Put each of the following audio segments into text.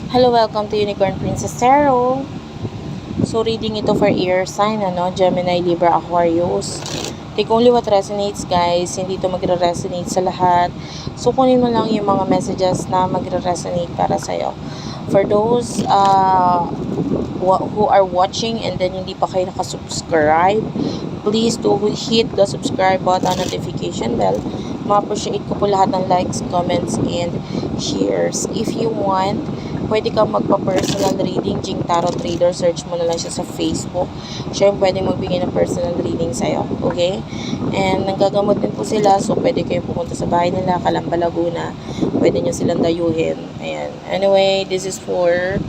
Hello, welcome to Unicorn Princess Tarot. So, reading ito for air sign, Gemini, Libra, Aquarius. Take only what resonates, guys. Hindi ito magre-resonate sa lahat. So, kunin mo lang yung mga messages na magre-resonate para sa'yo. For those who are watching and then hindi pa kayo nakasubscribe, please do hit the subscribe button, notification bell. Ma-appreciate ko po lahat ng likes, comments, and shares. If you want, pwede kang magpa-personal reading, Jing Tarot Trader. Search mo na lang siya sa Facebook. Siya yung pwede magbigay ng personal reading sa'yo. Okay? And nanggagamot din po sila. So, pwede kayo pumunta sa bahay nila, Calamba, Laguna. Pwede nyo silang dayuhin. Ayan. Anyway, this is for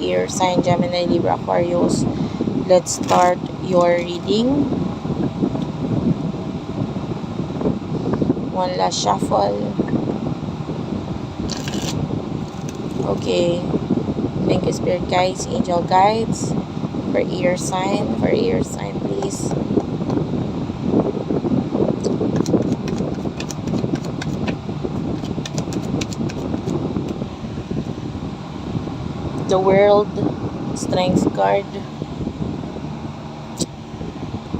air sign, Gemini, Libra, Aquarius. Let's start your reading. One last shuffle. Okay. Thank you, Spirit Guides, Angel Guides, for air sign, please. The World, Strength card,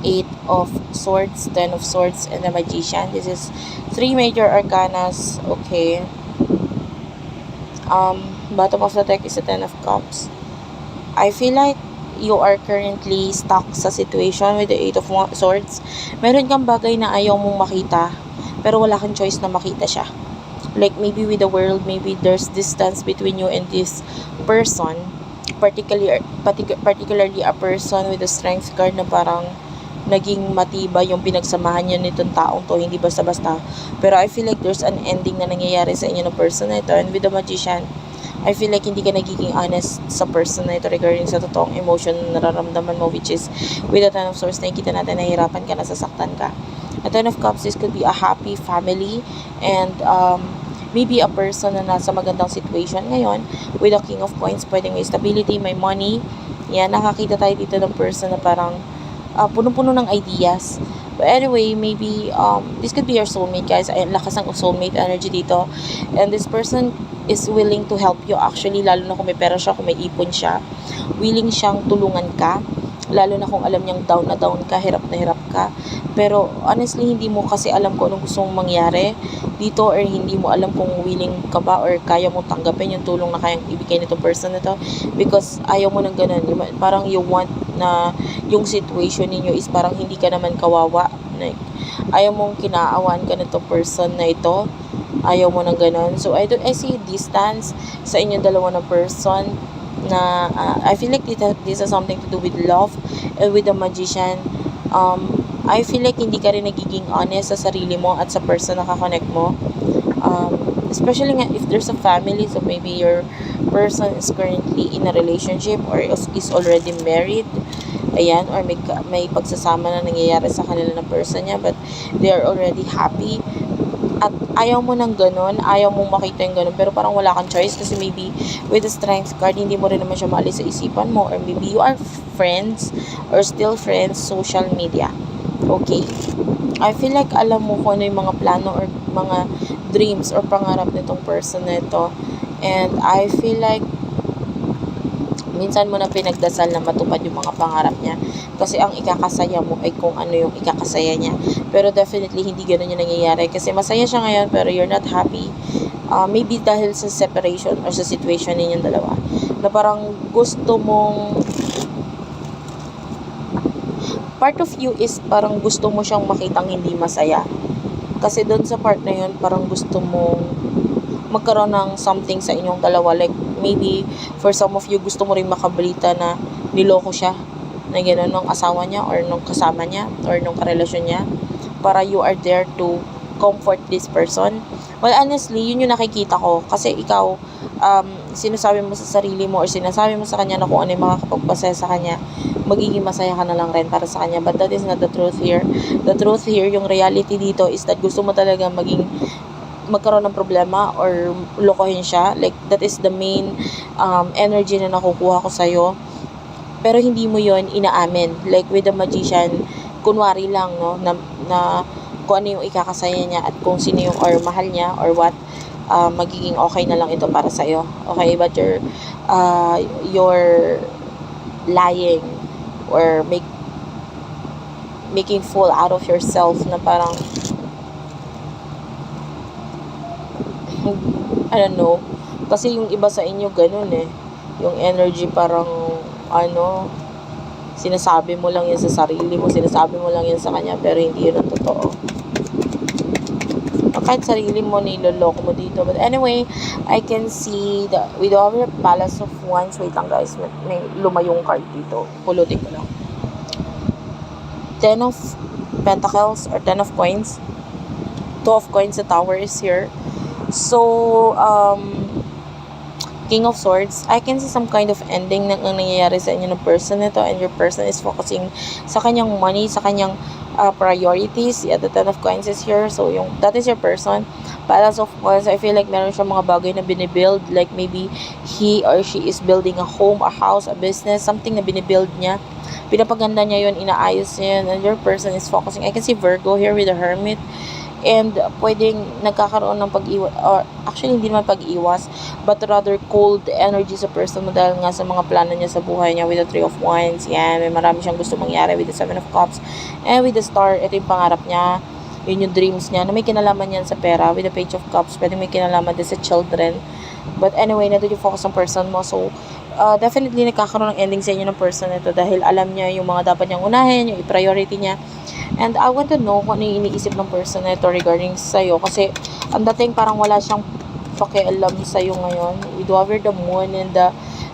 8 of Swords, 10 of Swords, and the Magician. This is 3 major arcanas. Okay. Bottom of the deck is a 10 of Cups. I feel like you are currently stuck sa situation with the 8 of Swords. Meron kang bagay na ayaw mong makita, pero wala kang choice na makita siya. Like maybe with the world, maybe there's distance between you and this person. Particularly a person with the Strength card na parang naging matibay yung pinagsamahan niyo nitong taong to, hindi basta-basta. Pero I feel like there's an ending na nangyayari sa inyo ng person na ito. And with the Magician, I feel like hindi ka nagiging honest sa person na ito regarding sa totoong emotion na nararamdaman mo, which is with the 10 of Swords, nakikita natin nahihirapan ka, nasasaktan ka. A 10 of Cups, this could be a happy family and maybe a person na nasa magandang situation ngayon. With the King of Coins, pwedeng may stability, may money. Yan, nakakita tayo dito ng person na parang puno-puno ng ideas. But anyway, maybe this could be your soulmate, guys. Ay, lakas ng soulmate energy dito. And this person is willing to help you actually, lalo na kung may pera siya, kung may ipon siya. Willing siyang tulungan ka. Lalo na kung alam niyang down na down ka, hirap na hirap ka. Pero honestly, hindi mo kasi alam kung anong gusto mong mangyari dito, or hindi mo alam kung willing ka ba or kaya mo tanggapin yung tulong na kayang ibigay nito person na to, because ayaw mo ng ganun. Parang you want na yung situation ninyo is parang hindi ka naman kawawa. Like, ayaw mong kinaawaan ka nito person na ito. Ayaw mo ng ganun. So, I see distance sa inyong dalawa na person na I feel like this has something to do with love. And with the Magician, I feel like hindi ka rin nagiging honest sa sarili mo at sa person na kakonect mo. Especially nga if there's a family, so maybe your person is currently in a relationship or is already married. Ayan, or may pagsasama na nangyayari sa kanila na person niya, but they are already happy. At ayaw mo ng ganun, ayaw mong makita yung ganun, pero parang wala kang choice kasi maybe with the Strength card, hindi mo rin naman siya maalis sa isipan mo, or maybe you are friends or still friends, social media. Okay. I feel like alam mo kung ano yung mga plano or mga dreams or pangarap nitong person na ito. And I feel like minsan mo na pinagdasal na matupad yung mga pangarap niya. Kasi ang ikakasaya mo ay kung ano yung ikakasaya niya. Pero definitely, hindi ganun yung nangyayari. Kasi masaya siya ngayon, pero you're not happy. Maybe dahil sa separation or sa situation ninyong dalawa. Na parang gusto mong... Part of you is parang gusto mo siyang makitang hindi masaya. Kasi doon sa part na yun, parang gusto mong magkaroon ng something sa inyong dalawa. Like, maybe, for some of you, gusto mo rin makabalita na niloko siya, na gano'n, nung asawa niya, or nung kasama niya, or nung karelasyon niya, para you are there to comfort this person. Well, honestly, yun yung nakikita ko. Kasi ikaw, sinasabi mo sa sarili mo, or sinasabi mo sa kanya na kung ano yung makakapagpasaya sa kanya, magiging masaya ka na lang rin para sa kanya. But that is not the truth here. The truth here, yung reality dito, is that gusto mo talaga magkaroon ng problema or lokohin siya. Like, that is the main energy na nakukuha ko sa'yo. Pero hindi mo yon inaamin. Like, with the Magician, kunwari lang, no, na kung ano yung ikakasaya niya at kung sino yung or mahal niya or what. magiging okay na lang ito para sa'yo. Okay, but you're lying or making fool out of yourself na parang, I don't know, kasi yung iba sa inyo ganun eh, yung energy parang sinasabi mo lang yan sa sarili mo, sinasabi mo lang yan sa kanya, pero hindi yun ang totoo. Kahit sarili mo, niloloko mo dito. But anyway, I can see with our Palace of Wands. Wait lang guys, may lumayong card dito. Pulutin ko lang. 10 of Pentacles or 10 of Coins. 2 of Coins, the Tower is here. So, King of Swords, I can see some kind of ending na nangyayari sa inyo ng person nito, and your person is focusing sa kanyang money, sa kanyang priorities. Yeah, the 10 of Coins is here. So, that is your person. Palace of Wands, I feel like meron siyang mga bagay na binibuild. Like maybe he or she is building a home, a house, a business, something na binibuild niya. Pinapaganda niya yun, inaayos niya yun, and your person is focusing. I can see Virgo here with the Hermit. And pwedeng nagkakaroon ng pag-iwas, or actually hindi naman pag-iwas, but rather cold energy sa person mo dahil nga sa mga plano niya sa buhay niya with the 3 of Wands. Yan, may marami siyang gusto mangyari with the 7 of Cups. And with the Star, ito yung pangarap niya, yun yung dreams niya, na may kinalaman yan sa pera. With the Page of Cups, pwedeng may kinalaman din sa children. But anyway, nandun yung focus ng person mo. So, definitely nagkakaroon ng ending sa inyo ng person ito dahil alam niya yung mga dapat niyang unahin, yung priority niya. And I want to know kung ano yung iniisip ng person na ito regarding sa'yo. Kasi, ang dating parang wala siyang pakialam sa'yo ngayon. With over the Moon and the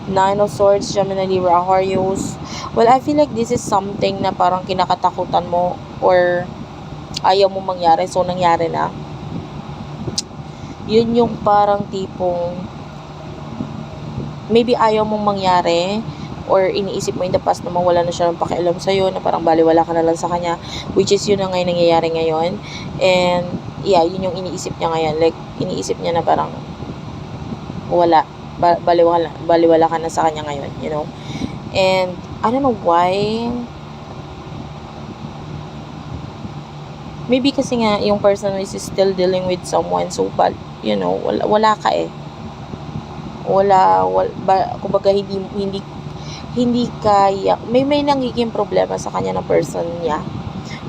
9 of Swords, Gemini, Libra, Aquarius. Well, I feel like this is something na parang kinakatakutan mo or ayaw mo mangyari. So, nangyari na. Yun yung parang tipong maybe ayaw mong mangyari or iniisip mo in the past na wala na siya ng pakialam sa'yo, na parang baliwala ka na lang sa kanya, which is yun na ngayon nangyayari ngayon. And yeah, yun yung iniisip niya ngayon. Like, iniisip niya na parang wala, baliwala ka na sa kanya ngayon, you know. And I don't know why. Maybe kasi nga yung person is still dealing with someone, so you know, wala ka eh. Kumbaga hindi kaya, may nangiging problema sa kanya ng person niya,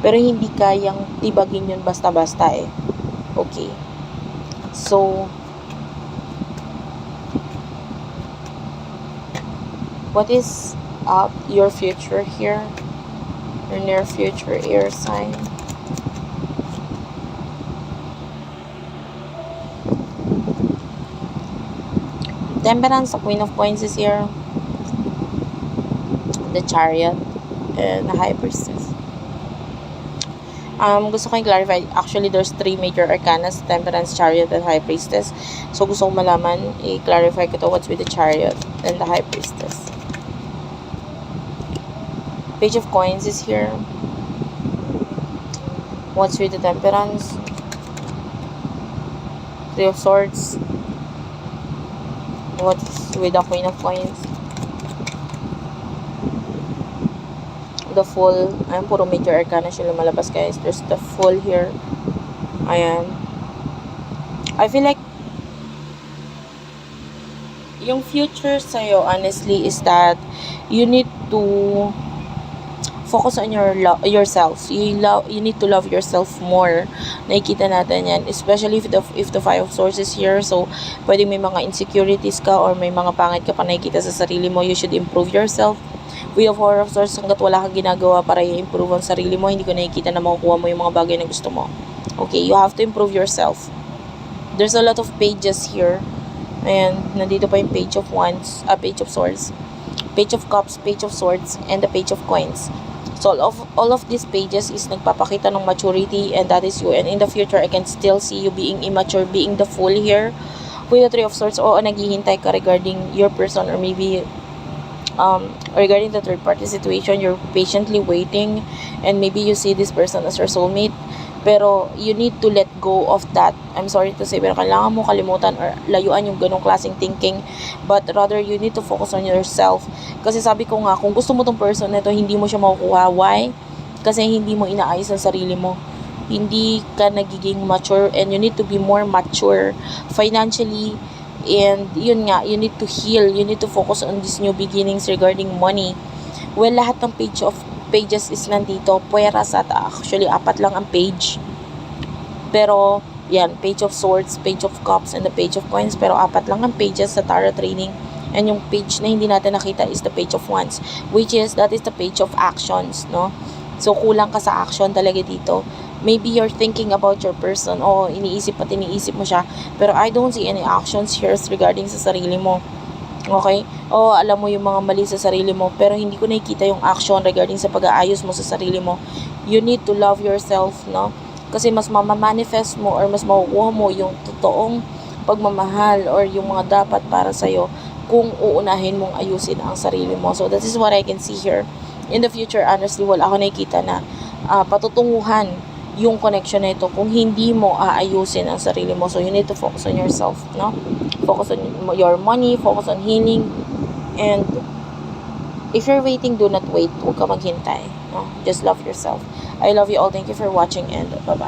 pero hindi kayang tibagin yun basta-basta eh. Okay, so what is your future here, your near future air sign? Temperance, the Queen of Coins is here, the Chariot, and the High Priestess. Gusto ko i-clarify, actually there's 3 major arcanas, Temperance, Chariot, and High Priestess. So gusto ko malaman, i-clarify ko to, what's with the Chariot and the High Priestess. Page of Coins is here. What's with the Temperance? 3 of Swords. What's with the Queen of Coins? The Fool. Ayan, puro major arcana siya lumalabas, guys. There's the Fool here. Ayan. I feel like yung future sa'yo, honestly, is that you need to focus on yourself. You need to love yourself more. Nakikita natin yan, especially if the 5 of Swords is here. So pwedeng may mga insecurities ka or may mga pangit ka pa nakikita sa sarili mo. You should improve yourself. With the 4 of Swords, hanggat wala kang ginagawa para i-improve ang sarili mo, hindi ko nakikita na makukuha mo yung mga bagay na gusto mo. Okay, you have to improve yourself. There's a lot of pages here. Ayan, nandito pa yung Page of Wands, Page of Swords, Page of Cups, Page of Swords, and the Page of Coins. So all of these pages is nagpapakita ng maturity, and that is you. And in the future, I can still see you being immature, being the Fool here. With the 3 of Swords, o naghihintay ka regarding your person, or maybe regarding the third party situation, you're patiently waiting, and maybe you see this person as your soulmate. Pero you need to let go of that. I'm sorry to say, pero kailangan mo kalimutan or layuan yung ganong klaseng thinking. But rather, you need to focus on yourself. Kasi sabi ko nga, kung gusto mo tong person na ito, hindi mo siya makukuha. Why? Kasi hindi mo inaayos ang sarili mo. hindi ka nagiging mature, and you need to be more mature financially. And yun nga, you need to heal, you need to focus on these new beginnings regarding money. Well, lahat ng pages is nandito. Puweras at actually 4 lang ang page. Pero yan, Page of Swords, Page of Cups, and the Page of Coins. Pero 4 lang ang pages sa tarot reading. And yung page na hindi natin nakita is the Page of Wands, which is, that is the page of actions, no? So, kulang ka sa action talaga dito. Maybe you're thinking about your person. Iniisip mo siya. Pero I don't see any actions here regarding sa sarili mo. Okay? Alam mo yung mga mali sa sarili mo, pero hindi ko nakikita yung action regarding sa pag-aayos mo sa sarili mo. You need to love yourself, no? Kasi mas mamamanifest mo or mas makukuha mo yung totoong pagmamahal or yung mga dapat para sa'yo kung uunahin mong ayusin ang sarili mo. So, that is what I can see here. In the future, honestly, wala ako nakikita na patutunguhan yung connection na ito kung hindi mo aayusin ang sarili mo. So, you need to focus on yourself, no? Focus on your money, focus on healing, and if you're waiting, do not wait. Huwag ka maghintay, no? Just love yourself. I love you all. Thank you for watching, and bye-bye.